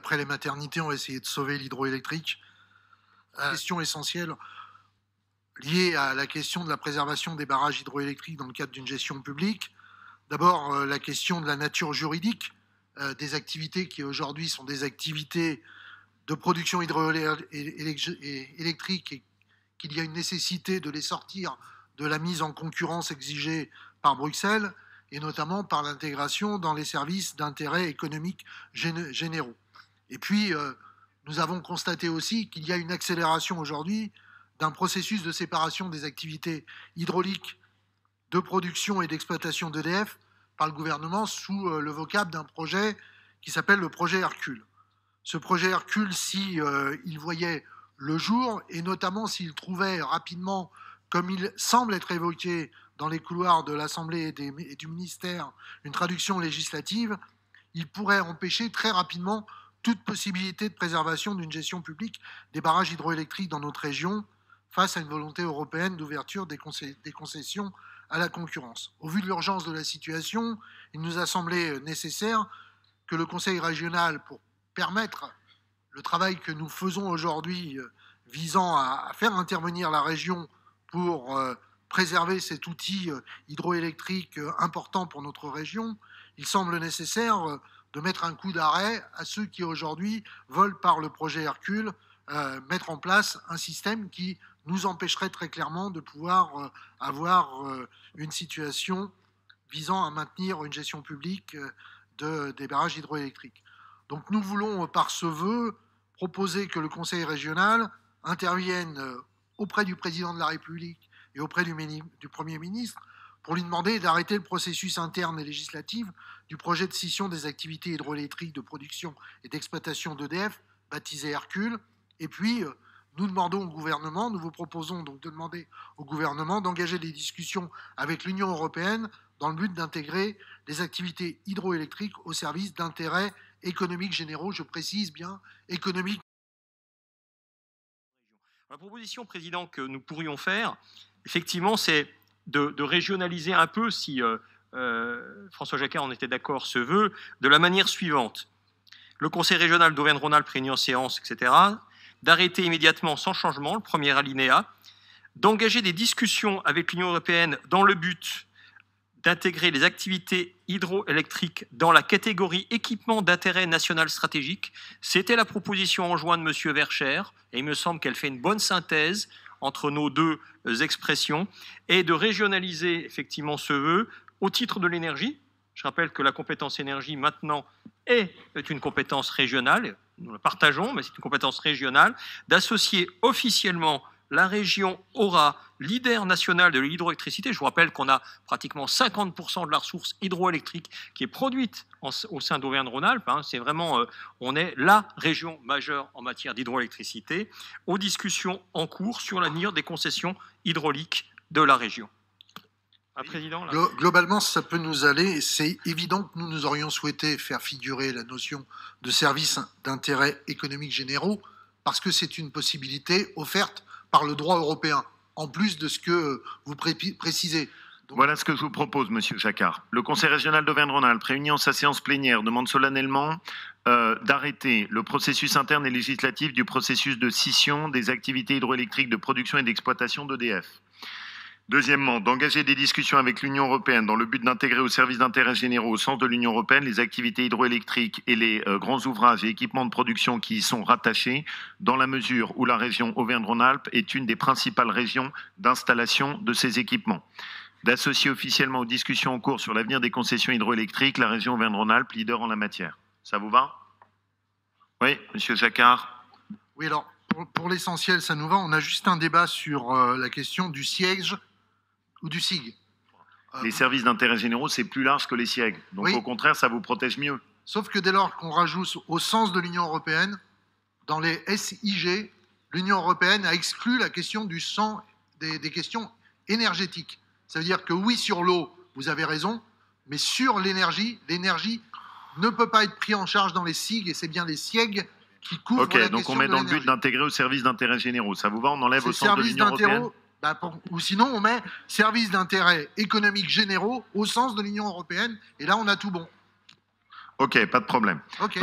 après les maternités, on va essayer de sauver l'hydroélectrique. Question essentielle liée à la question de la préservation des barrages hydroélectriques dans le cadre d'une gestion publique. D'abord, la question de la nature juridique des activités qui aujourd'hui sont des activités de production hydroélectrique et qu'il y a une nécessité de les sortir de la mise en concurrence exigée par Bruxelles et notamment par l'intégration dans les services d'intérêt économique généraux. Et puis, nous avons constaté aussi qu'il y a une accélération aujourd'hui d'un processus de séparation des activités hydrauliques de production et d'exploitation d'EDF par le gouvernement sous le vocable d'un projet qui s'appelle le projet Hercule. Ce projet Hercule, il voyait le jour, et notamment s'il trouvait rapidement, comme il semble être évoqué dans les couloirs de l'Assemblée et du ministère, une traduction législative, il pourrait empêcher très rapidement toute possibilité de préservation d'une gestion publique des barrages hydroélectriques dans notre région face à une volonté européenne d'ouverture des concessions à la concurrence. Au vu de l'urgence de la situation, il nous a semblé nécessaire que le Conseil régional, pour permettre le travail que nous faisons aujourd'hui visant à faire intervenir la région pour préserver cet outil hydroélectrique important pour notre région, il semble nécessaire de mettre un coup d'arrêt à ceux qui aujourd'hui veulent, par le projet Hercule, mettre en place un système qui nous empêcherait très clairement de pouvoir avoir une situation visant à maintenir une gestion publique des barrages hydroélectriques. Donc nous voulons, par ce vœu, proposer que le Conseil régional intervienne auprès du Président de la République et auprès du Premier ministre pour lui demander d'arrêter le processus interne et législatif du projet de scission des activités hydroélectriques de production et d'exploitation d'EDF, baptisé Hercule. Et puis, nous vous proposons donc de demander au gouvernement d'engager des discussions avec l'Union européenne dans le but d'intégrer les activités hydroélectriques au service d'intérêts économiques généraux, je précise bien, économiques. La proposition, Président, que nous pourrions faire, effectivement, c'est de régionaliser un peu, si François Jacquard en était d'accord, ce vœu, de la manière suivante. Le Conseil régional d'Auvergne-Rhône-Alpes réuni en séance, etc., d'arrêter immédiatement, sans changement, le premier alinéa, d'engager des discussions avec l'Union européenne dans le but d'intégrer les activités hydroélectriques dans la catégorie équipement d'intérêt national stratégique. C'était la proposition en juin de M. Vercher, et il me semble qu'elle fait une bonne synthèse entre nos deux expressions, et de régionaliser effectivement ce vœu au titre de l'énergie. Je rappelle que la compétence énergie maintenant est une compétence régionale, nous la partageons, mais c'est une compétence régionale, d'associer officiellement la région aura leader national de l'hydroélectricité. Je vous rappelle qu'on a pratiquement 50% de la ressource hydroélectrique qui est produite au sein d'Auvergne-Rhône-Alpes. C'est vraiment, on est la région majeure en matière d'hydroélectricité, aux discussions en cours sur l'avenir des concessions hydrauliques de la région. Président, là. Globalement, ça peut nous aller. C'est évident que nous aurions souhaité faire figurer la notion de services d'intérêt économique généraux parce que c'est une possibilité offerte par le droit européen, en plus de ce que vous précisez. Donc, voilà ce que je vous propose, Monsieur Jacquard. Le Conseil régional d'Auvergne-Rhône-Alpes, réuni en sa séance plénière, demande solennellement d'arrêter le processus interne et législatif du processus de scission des activités hydroélectriques de production et d'exploitation d'EDF. Deuxièmement, d'engager des discussions avec l'Union européenne dans le but d'intégrer au service d'intérêt généraux au sens de l'Union européenne les activités hydroélectriques et les grands ouvrages et équipements de production qui y sont rattachés, dans la mesure où la région Auvergne-Rhône-Alpes est une des principales régions d'installation de ces équipements. D'associer officiellement aux discussions en cours sur l'avenir des concessions hydroélectriques la région Auvergne-Rhône-Alpes, leader en la matière. Ça vous va? Oui, Monsieur Jacquard. Oui, alors, pour l'essentiel, ça nous va. On a juste un débat sur la question du siège ou du SIG. Les services d'intérêt généraux, c'est plus large que les SIEG. Donc, oui, au contraire, ça vous protège mieux. Sauf que dès lors qu'on rajoute au sens de l'Union européenne, dans les SIG, l'Union européenne a exclu la question des questions énergétiques. Ça veut dire que oui, sur l'eau, vous avez raison, mais sur l'énergie ne peut pas être pris en charge dans les SIG, et c'est bien les SIEG qui couvrent la question de l'énergie. Ok, donc on met dans le but d'intégrer aux services d'intérêt généraux. Ça vous va? On enlève au sens de l'Union européenne? Ou sinon, on met services d'intérêt économique généraux au sens de l'Union européenne, et là, on a tout bon. Ok, pas de problème. Okay.